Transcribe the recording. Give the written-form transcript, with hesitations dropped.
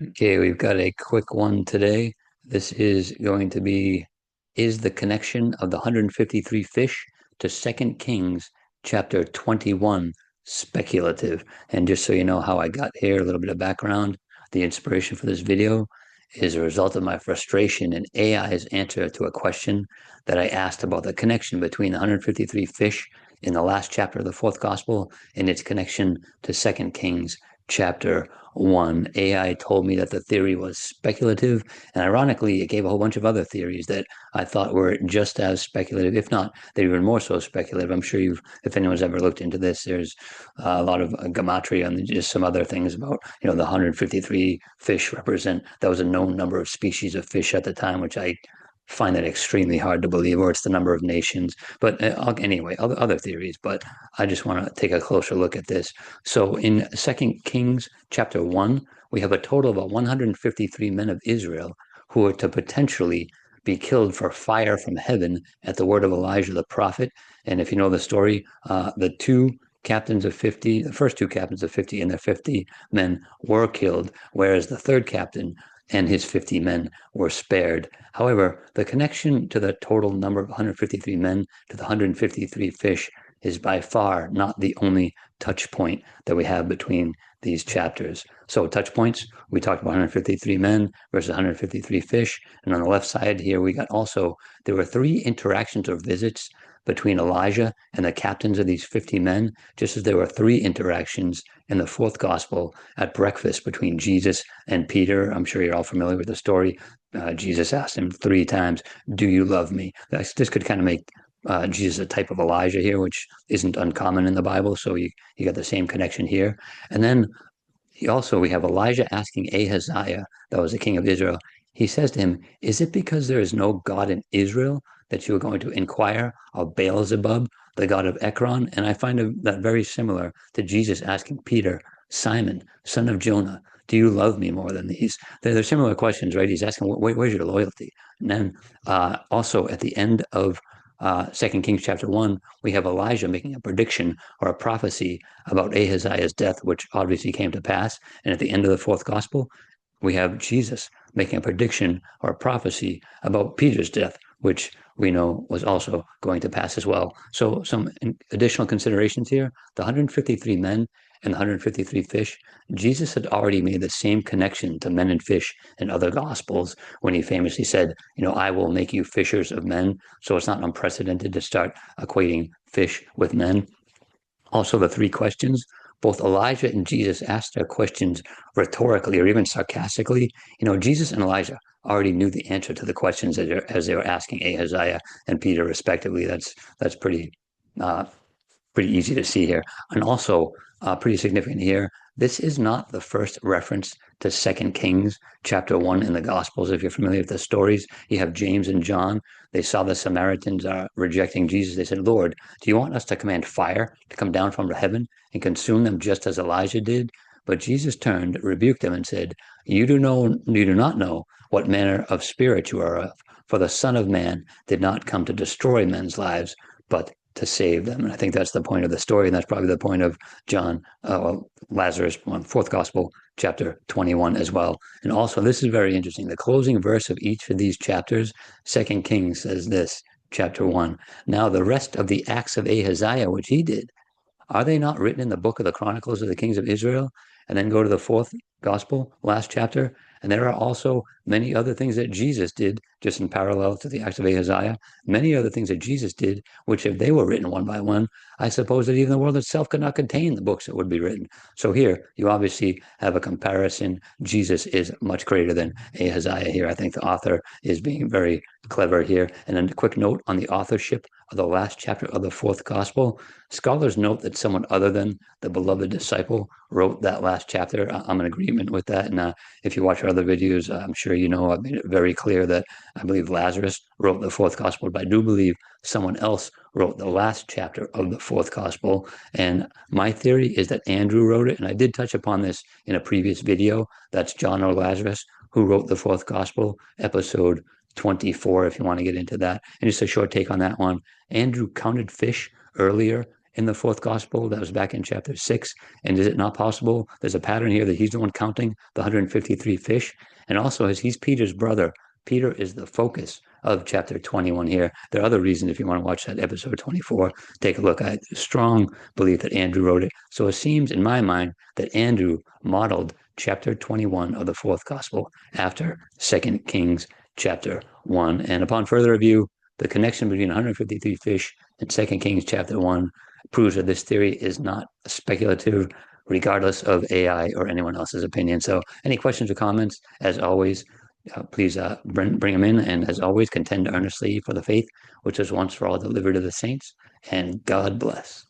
Okay, we've got a quick one today. This is going to be, is the connection of the 153 fish to Second Kings chapter 21 speculative? And just so you know how I got here, a little bit of background, the inspiration for this video is a result of my frustration in AI's answer to a question that I asked about the connection between the 153 fish in the last chapter of the fourth gospel and its connection to Second Kings chapter 1. AI told me that the theory was speculative, and ironically, it gave a whole bunch of other theories that I thought were just as speculative, if not, they're even more so speculative. I'm sure if anyone's ever looked into this, there's a lot of gematria and just some other things about, the 153 fish represent, that was a known number of species of fish at the time, which I find that extremely hard to believe, or it's the number of nations. But anyway, other theories. But I just want to take a closer look at this. So in Second Kings chapter 1, we have a total of 153 men of Israel who are to potentially be killed for fire from heaven at the word of Elijah the prophet. And if you know the story, the first two captains of 50 and their 50 men were killed, whereas the third captain and his 50 men were spared. However, the connection to the total number of 153 men to the 153 fish is by far not the only touch point that we have between these chapters. So touch points, we talked about 153 men versus 153 fish. And on the left side here, there were three interactions or visits between Elijah and the captains of these 50 men, just as there were three interactions in the fourth gospel at breakfast between Jesus and Peter. I'm sure you're all familiar with the story. Jesus asked him three times, "Do you love me?" This could kind of make Jesus a type of Elijah here, which isn't uncommon in the Bible. So you got the same connection here. And then we have Elijah asking Ahaziah, that was the king of Israel. He says to him, "Is it because there is no God in Israel that you are going to inquire of Beelzebub, the god of Ekron?" And I find that very similar to Jesus asking Peter, "Simon, son of Jonah, do you love me more than these?" They're similar questions, right? He's asking, "Where's your loyalty?" And then also at the end of 2 Kings chapter 1, we have Elijah making a prediction or a prophecy about Ahaziah's death, which obviously came to pass. And at the end of the fourth gospel, we have Jesus making a prediction or a prophecy about Peter's death, which we know was also going to pass as well. So some additional considerations here, the 153 men and the 153 fish, Jesus had already made the same connection to men and fish in other gospels when he famously said, "I will make you fishers of men." So it's not unprecedented to start equating fish with men. Also, the three questions, both Elijah and Jesus asked their questions rhetorically or even sarcastically. Jesus and Elijah already knew the answer to the questions as they were asking Ahaziah and Peter, respectively. That's uh, pretty easy to see here. And also, pretty significant here, this is not the first reference to Second Kings chapter 1 in the Gospels. If you're familiar with the stories, you have James and John. They saw the Samaritans rejecting Jesus. They said, "Lord, do you want us to command fire to come down from heaven and consume them just as Elijah did?" But Jesus turned, rebuked them, and said, you do not know what manner of spirit you are of, for the Son of Man did not come to destroy men's lives, but to save them. And I think that's the point of the story. And that's probably the point of John, Lazarus, fourth gospel, chapter 21 as well. And also, this is very interesting. The closing verse of each of these chapters, Second Kings says this, chapter 1. Now the rest of the acts of Ahaziah, which he did, are they not written in the book of the Chronicles of the Kings of Israel? And then go to the fourth gospel, last chapter. And there are also many other things that Jesus did, just in parallel to the acts of Ahaziah, many other things that Jesus did, which if they were written one by one, I suppose that even the world itself could not contain the books that would be written. So here, you obviously have a comparison. Jesus is much greater than Ahaziah here. I think the author is being very clever here. And then a quick note on the authorship of the last chapter of the fourth gospel. Scholars note that someone other than the beloved disciple wrote that last chapter. I'm in agreement with that. And if you watch our other videos, I'm sure you know I've made it very clear that I believe Lazarus wrote the fourth gospel, but I do believe someone else wrote the last chapter of the fourth gospel. And my theory is that Andrew wrote it. And I did touch upon this in a previous video. That's John or Lazarus, who wrote the fourth gospel, episode 24, if you want to get into that. And just a short take on that one. Andrew counted fish earlier in the fourth gospel that was back in chapter 6? And is it not possible? There's a pattern here that he's the one counting the 153 fish. And also, as he's Peter's brother, Peter is the focus of chapter 21 here. There are other reasons if you want to watch that episode 24, take a look. I strong belief that Andrew wrote it. So it seems in my mind that Andrew modeled chapter 21 of the fourth gospel after 2 Kings chapter 1. And upon further review, the connection between 153 fish and 2 Kings chapter 1 proves that this theory is not speculative, regardless of AI or anyone else's opinion. So any questions or comments, as always, please bring them in. And as always, contend earnestly for the faith, which was once for all delivered to the saints. And God bless.